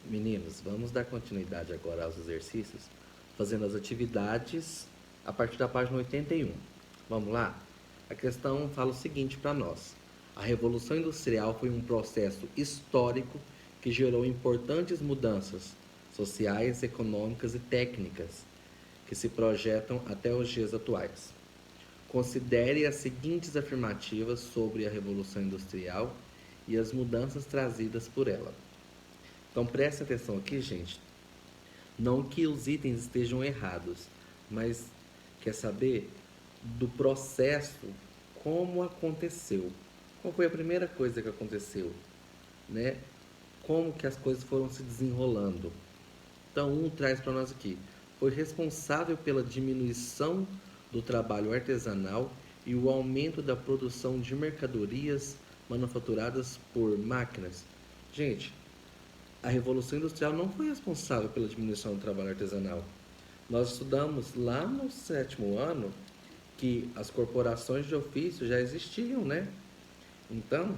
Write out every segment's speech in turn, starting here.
Meninos, vamos dar continuidade agora aos exercícios, fazendo as atividades a partir da página 81. Vamos lá? A questão fala o seguinte para nós: a Revolução Industrial foi um processo histórico que gerou importantes mudanças sociais, econômicas e técnicas que se projetam até os dias atuais. Considere as seguintes afirmativas sobre a Revolução Industrial e as mudanças trazidas por ela. Então preste atenção aqui, gente. Não que os itens estejam errados, mas quer saber do processo, como aconteceu. Qual foi a primeira coisa que aconteceu, né? Como que as coisas foram se desenrolando. Então, traz para nós aqui: foi responsável pela diminuição do trabalho artesanal e o aumento da produção de mercadorias manufaturadas por máquinas. Gente, a Revolução Industrial não foi responsável pela diminuição do trabalho artesanal. Nós estudamos lá no 7º ano que as corporações de ofício já existiam, né? Então,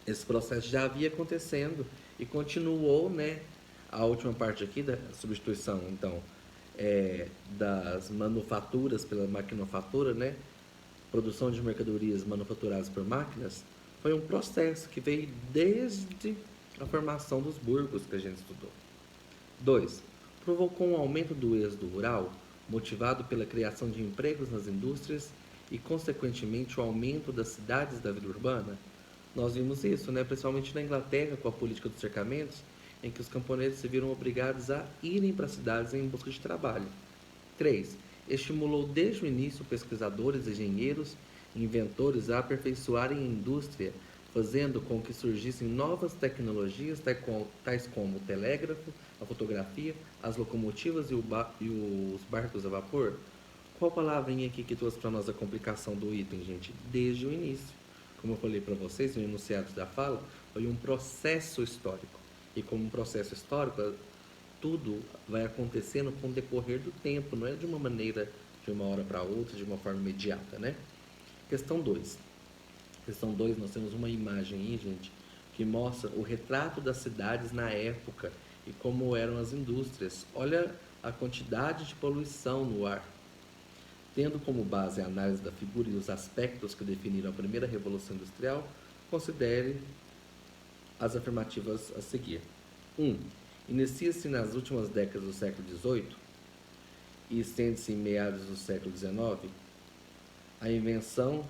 esse processo já havia acontecendo e continuou, né? A última parte aqui da substituição, então, das manufaturas pela maquinofatura, né? Produção de mercadorias manufaturadas por máquinas, foi um processo que veio desde a formação dos burgos que a gente estudou. 2. Provocou um aumento do êxodo rural, motivado pela criação de empregos nas indústrias e, consequentemente, o aumento das cidades da vida urbana. Nós vimos isso, né? Principalmente na Inglaterra, com a política dos cercamentos, em que os camponeses se viram obrigados a irem para as cidades em busca de trabalho. 3. Estimulou desde o início pesquisadores, engenheiros e inventores a aperfeiçoarem a indústria, fazendo com que surgissem novas tecnologias, tais como o telégrafo, a fotografia, as locomotivas e os barcos a vapor. Qual palavrinha aqui que trouxe para nós a complicação do item, gente? Desde o início. Como eu falei para vocês no enunciado da fala, foi um processo histórico. E como um processo histórico, tudo vai acontecendo com o decorrer do tempo, não é de uma maneira, de uma hora para outra, de uma forma imediata, né? Questão 2. Questão 2, nós temos uma imagem aí, gente, que mostra o retrato das cidades na época e como eram as indústrias. Olha a quantidade de poluição no ar. Tendo como base a análise da figura e os aspectos que definiram a primeira Revolução Industrial, considere as afirmativas a seguir. 1. Inicia-se nas últimas décadas do século XVIII e estende-se em meados do século XIX. A invenção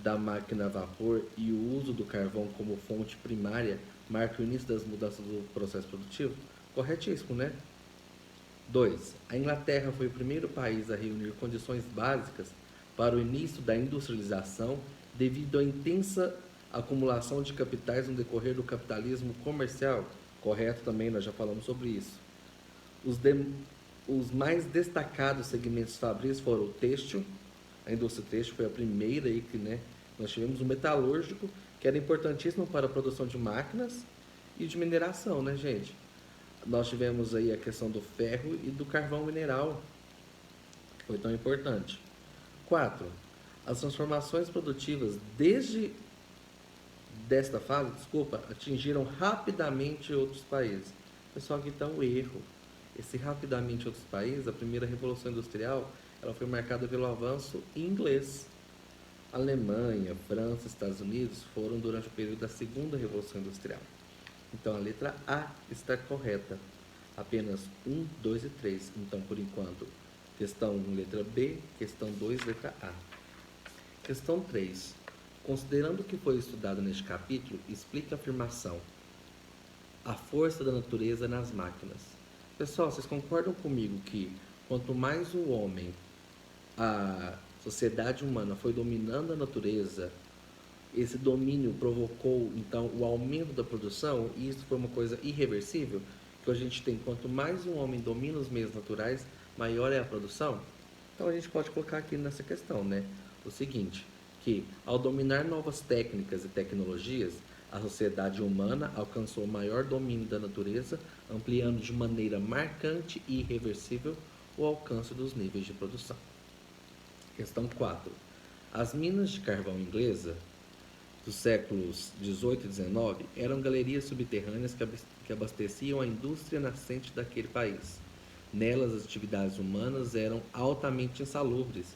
da máquina a vapor e o uso do carvão como fonte primária marca o início das mudanças do processo produtivo? Corretíssimo, né? 2. A Inglaterra foi o primeiro país a reunir condições básicas para o início da industrialização devido à intensa acumulação de capitais no decorrer do capitalismo comercial. Correto também, nós já falamos sobre isso. Os mais destacados segmentos fabris foram o têxtil, a indústria têxtil foi a primeira aí que, né, nós tivemos o metalúrgico, que era importantíssimo para a produção de máquinas e de mineração, né, gente? Nós tivemos aí a questão do ferro e do carvão mineral, que foi tão importante. 4. As transformações produtivas desde desta fase, atingiram rapidamente outros países. Pessoal, aqui está o erro. Esse rapidamente outros países, a primeira Revolução Industrial, ela foi marcada pelo avanço inglês. Alemanha, França, Estados Unidos foram durante o período da segunda Revolução Industrial. Então a letra A está correta. Apenas 1, 2 e 3. Então, por enquanto, questão 1, letra B, questão 2, letra A. Questão 3. Considerando o que foi estudado neste capítulo, explique a afirmação: a força da natureza nas máquinas. Pessoal, vocês concordam comigo que quanto mais o homem, a sociedade humana foi dominando a natureza, esse domínio provocou então o aumento da produção, e isso foi uma coisa irreversível, que a gente tem, quanto mais um homem domina os meios naturais, maior é a produção? Então a gente pode colocar aqui nessa questão, né, o seguinte, que ao dominar novas técnicas e tecnologias, a sociedade humana alcançou maior domínio da natureza, ampliando de maneira marcante e irreversível o alcance dos níveis de produção. Questão 4. As minas de carvão inglesa dos séculos XVIII e XIX eram galerias subterrâneas que abasteciam a indústria nascente daquele país. Nelas, as atividades humanas eram altamente insalubres.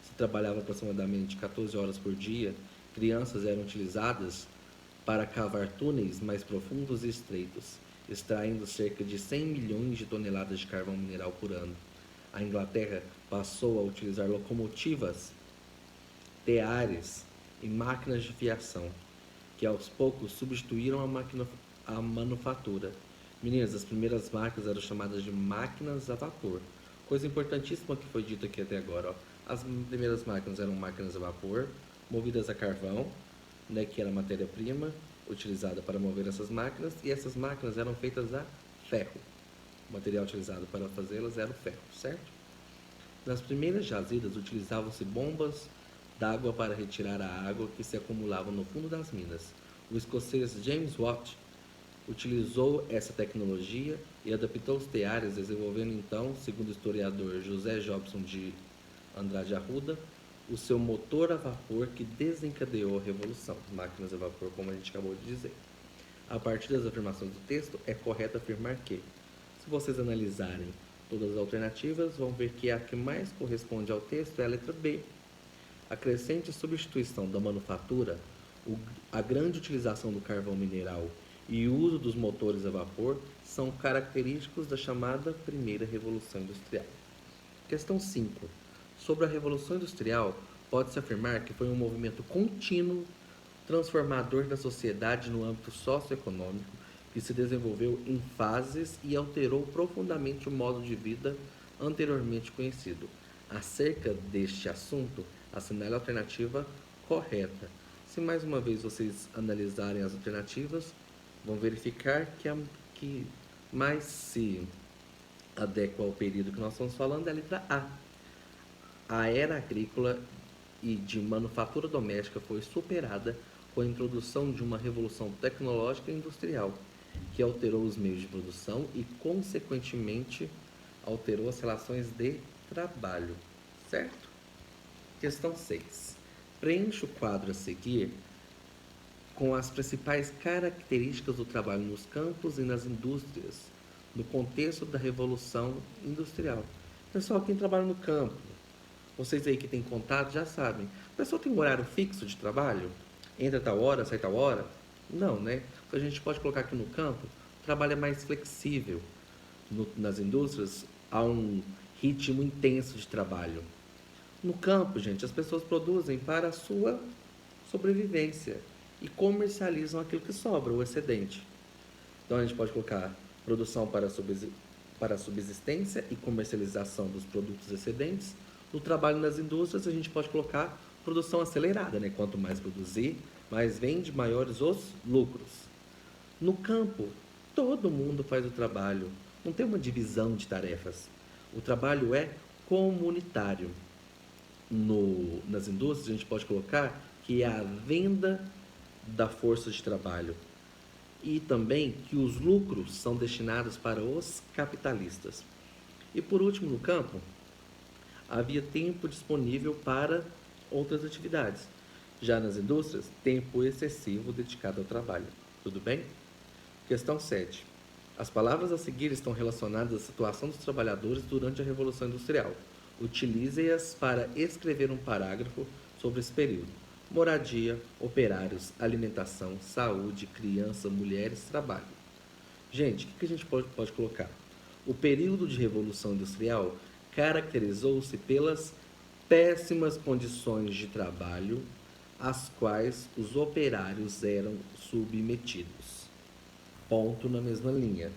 Se trabalhava aproximadamente 14 horas por dia. Crianças eram utilizadas para cavar túneis mais profundos e estreitos, extraindo cerca de 100 milhões de toneladas de carvão mineral por ano. A Inglaterra passou a utilizar locomotivas, teares e máquinas de fiação, que aos poucos substituíram a manufatura. Meninas, as primeiras máquinas eram chamadas de máquinas a vapor. Coisa importantíssima que foi dita aqui até agora. Ó. As primeiras máquinas eram máquinas a vapor, movidas a carvão, né, que era a matéria-prima utilizada para mover essas máquinas, e essas máquinas eram feitas a ferro. O material utilizado para fazê-las era o ferro, certo? Nas primeiras jazidas utilizavam-se bombas d'água para retirar a água que se acumulava no fundo das minas. O escocês James Watt utilizou essa tecnologia e adaptou os teares, desenvolvendo então, segundo o historiador José Jobson de Andrade Arruda, o seu motor a vapor que desencadeou a revolução. Máquinas a vapor, como a gente acabou de dizer. A partir das afirmações do texto, é correto afirmar que, se vocês analisarem todas as alternativas, vão ver que a que mais corresponde ao texto é a letra B. A crescente substituição da manufatura, a grande utilização do carvão mineral e o uso dos motores a vapor são característicos da chamada Primeira Revolução Industrial. Questão 5. Sobre a Revolução Industrial, pode-se afirmar que foi um movimento contínuo, transformador da sociedade no âmbito socioeconômico, que se desenvolveu em fases e alterou profundamente o modo de vida anteriormente conhecido. Acerca deste assunto, assinale a alternativa correta. Se mais uma vez vocês analisarem as alternativas, vão verificar que a que mais se adequa ao período que nós estamos falando é a letra A. A era agrícola e de manufatura doméstica foi superada com a introdução de uma revolução tecnológica e industrial, que alterou os meios de produção e, consequentemente, alterou as relações de trabalho. Certo? Questão 6. Preencha o quadro a seguir com as principais características do trabalho nos campos e nas indústrias, no contexto da Revolução Industrial. Pessoal, quem trabalha no campo, vocês aí que têm contato já sabem. O pessoal tem um horário fixo de trabalho? Entra tal hora, sai tal hora? Não, né? Então a gente pode colocar aqui no campo, o trabalho é mais flexível. Nas indústrias, há um ritmo intenso de trabalho. No campo, gente, as pessoas produzem para a sua sobrevivência e comercializam aquilo que sobra, o excedente. Então a gente pode colocar produção para a subsistência e comercialização dos produtos excedentes. No trabalho nas indústrias, a gente pode colocar produção acelerada, né? Quanto mais produzir, mais vende, maiores os lucros. No campo, todo mundo faz o trabalho, não tem uma divisão de tarefas. O trabalho é comunitário. Nas indústrias, a gente pode colocar que é a venda da força de trabalho e também que os lucros são destinados para os capitalistas. E por último, no campo, havia tempo disponível para outras atividades. Já nas indústrias, tempo excessivo dedicado ao trabalho. Tudo bem? Questão 7. As palavras a seguir estão relacionadas à situação dos trabalhadores durante a Revolução Industrial. Utilize-as para escrever um parágrafo sobre esse período. Moradia, operários, alimentação, saúde, criança, mulheres, trabalho. Gente, o que a gente pode colocar? O período de Revolução Industrial caracterizou-se pelas péssimas condições de trabalho às quais os operários eram submetidos. Ponto na mesma linha.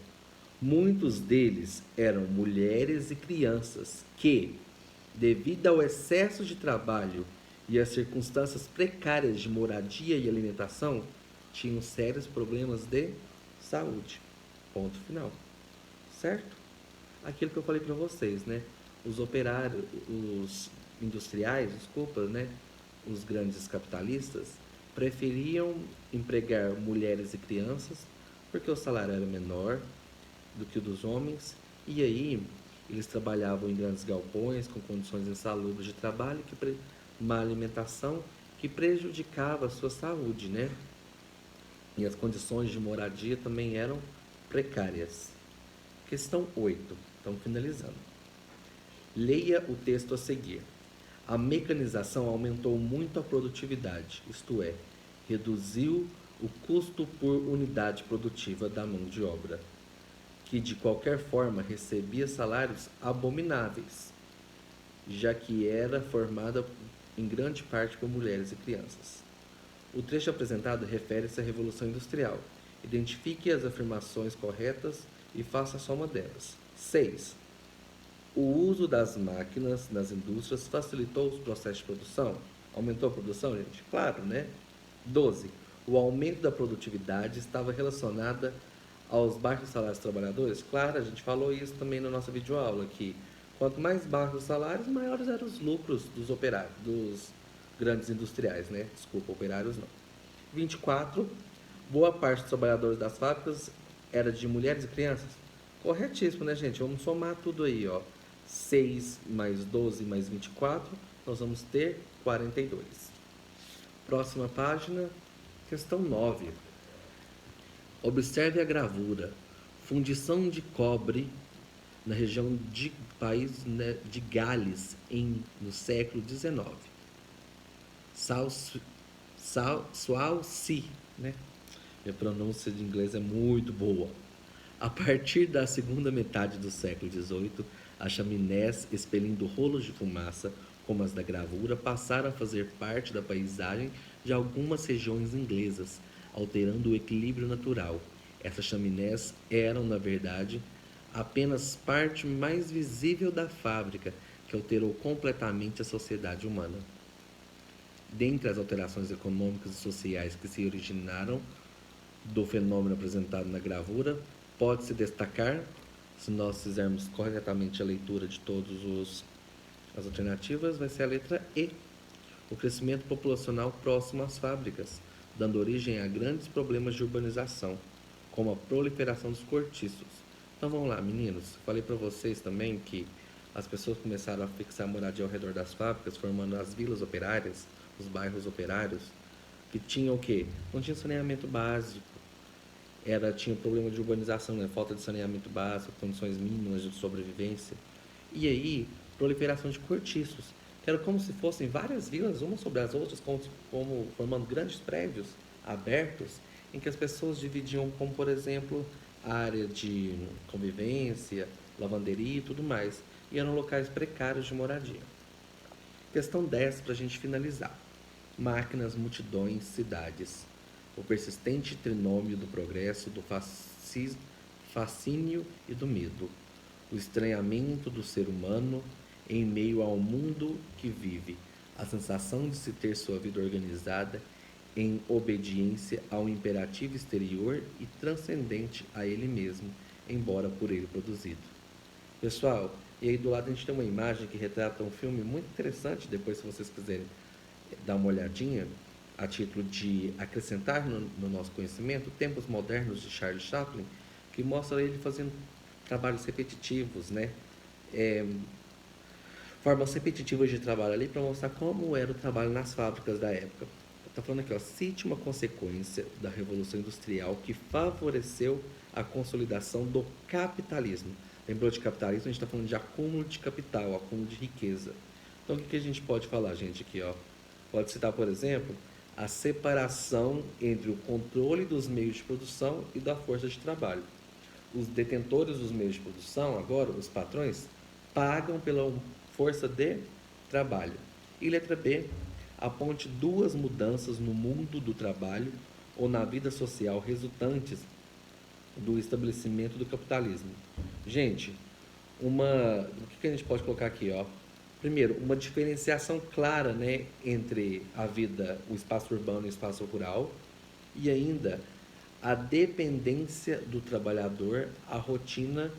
Muitos deles eram mulheres e crianças que, devido ao excesso de trabalho e às circunstâncias precárias de moradia e alimentação, tinham sérios problemas de saúde. Ponto final. Certo? Aquilo que eu falei para vocês, né? Os operários, os industriais, desculpa, né? Os grandes capitalistas preferiam empregar mulheres e crianças porque o salário era menor do que o dos homens, e aí eles trabalhavam em grandes galpões com condições insalubres de trabalho, má alimentação, que prejudicava a sua saúde, né? E as condições de moradia também eram precárias. Questão 8. Estamos finalizando. Leia o texto a seguir. A mecanização aumentou muito a produtividade, isto é, reduziu o custo por unidade produtiva da mão de obra, que de qualquer forma recebia salários abomináveis, já que era formada em grande parte por mulheres e crianças. O trecho apresentado refere-se à Revolução Industrial. Identifique as afirmações corretas e faça a soma delas. 6. O uso das máquinas nas indústrias facilitou os processos de produção? Aumentou a produção, gente? Claro, né? 12. O aumento da produtividade estava relacionada aos baixos salários dos trabalhadores? Claro, a gente falou isso também na nossa videoaula, que quanto mais baixos os salários, maiores eram os lucros dos operários, dos grandes industriais, né? Desculpa, operários não. 24. Boa parte dos trabalhadores das fábricas era de mulheres e crianças? Corretíssimo, né, gente? Vamos somar tudo aí, ó. 6 mais 12 mais 24, nós vamos ter 42. Próxima página, questão 9. Observe a gravura. Fundição de cobre na região de país, né, de Gales no século XIX. Swansea, né? Minha pronúncia de inglês é muito boa. A partir da segunda metade do século XVIII, as chaminés expelindo rolos de fumaça, como as da gravura, passaram a fazer parte da paisagem de algumas regiões inglesas, alterando o equilíbrio natural. Essas chaminés eram, na verdade, apenas parte mais visível da fábrica que alterou completamente a sociedade humana. Dentre as alterações econômicas e sociais que se originaram do fenômeno apresentado na gravura, pode-se destacar, se nós fizermos corretamente a leitura de todas as alternativas, vai ser a letra E. O crescimento populacional próximo às fábricas, dando origem a grandes problemas de urbanização, como a proliferação dos cortiços. Então vamos lá, meninos. Falei para vocês também que as pessoas começaram a fixar moradia ao redor das fábricas, formando as vilas operárias, os bairros operários, que tinham o quê? Não tinha saneamento básico. Tinha problema de urbanização, né? Falta de saneamento básico, condições mínimas de sobrevivência. E aí, proliferação de cortiços, que eram como se fossem várias vilas, umas sobre as outras, como formando grandes prédios abertos, em que as pessoas dividiam, como por exemplo, área de convivência, lavanderia e tudo mais. E eram locais precários de moradia. Questão 10 para a gente finalizar. Máquinas, multidões, cidades. O persistente trinômio do progresso, do fascínio e do medo. O estranhamento do ser humano em meio ao mundo que vive. A sensação de se ter sua vida organizada em obediência ao imperativo exterior e transcendente a ele mesmo, embora por ele produzido. Pessoal, e aí do lado a gente tem uma imagem que retrata um filme muito interessante, depois se vocês quiserem dar uma olhadinha, a título de acrescentar no nosso conhecimento, Tempos Modernos de Charles Chaplin, que mostra ele fazendo trabalhos repetitivos, né? Formas repetitivas de trabalho ali para mostrar como era o trabalho nas fábricas da época. Está falando aqui, ó, cite uma consequência da Revolução Industrial que favoreceu a consolidação do capitalismo. Lembrou de capitalismo? A gente está falando de acúmulo de capital, acúmulo de riqueza. Então, o que a gente pode falar, gente, aqui, ó? Pode citar, por exemplo, a separação entre o controle dos meios de produção e da força de trabalho. Os detentores dos meios de produção, agora, os patrões, pagam pela força de trabalho. E letra B, aponte duas mudanças no mundo do trabalho ou na vida social resultantes do estabelecimento do capitalismo. Gente, o que a gente pode colocar aqui, ó? Primeiro, uma diferenciação clara, né, entre a vida, o espaço urbano e o espaço rural, e ainda a dependência do trabalhador, a rotina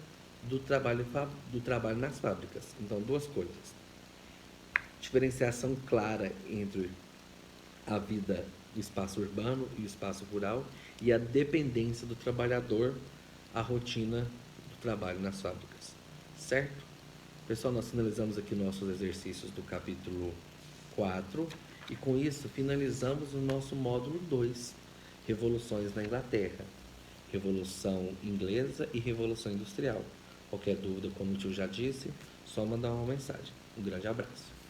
do trabalho nas fábricas. Então, duas coisas. Diferenciação clara entre a vida do espaço urbano e o espaço rural e a dependência do trabalhador, a rotina do trabalho nas fábricas. Certo? Pessoal, nós finalizamos aqui nossos exercícios do capítulo 4 e com isso finalizamos o nosso módulo 2, Revoluções na Inglaterra. Revolução Inglesa e Revolução Industrial. Qualquer dúvida, como o tio já disse, só mandar uma mensagem. Um grande abraço.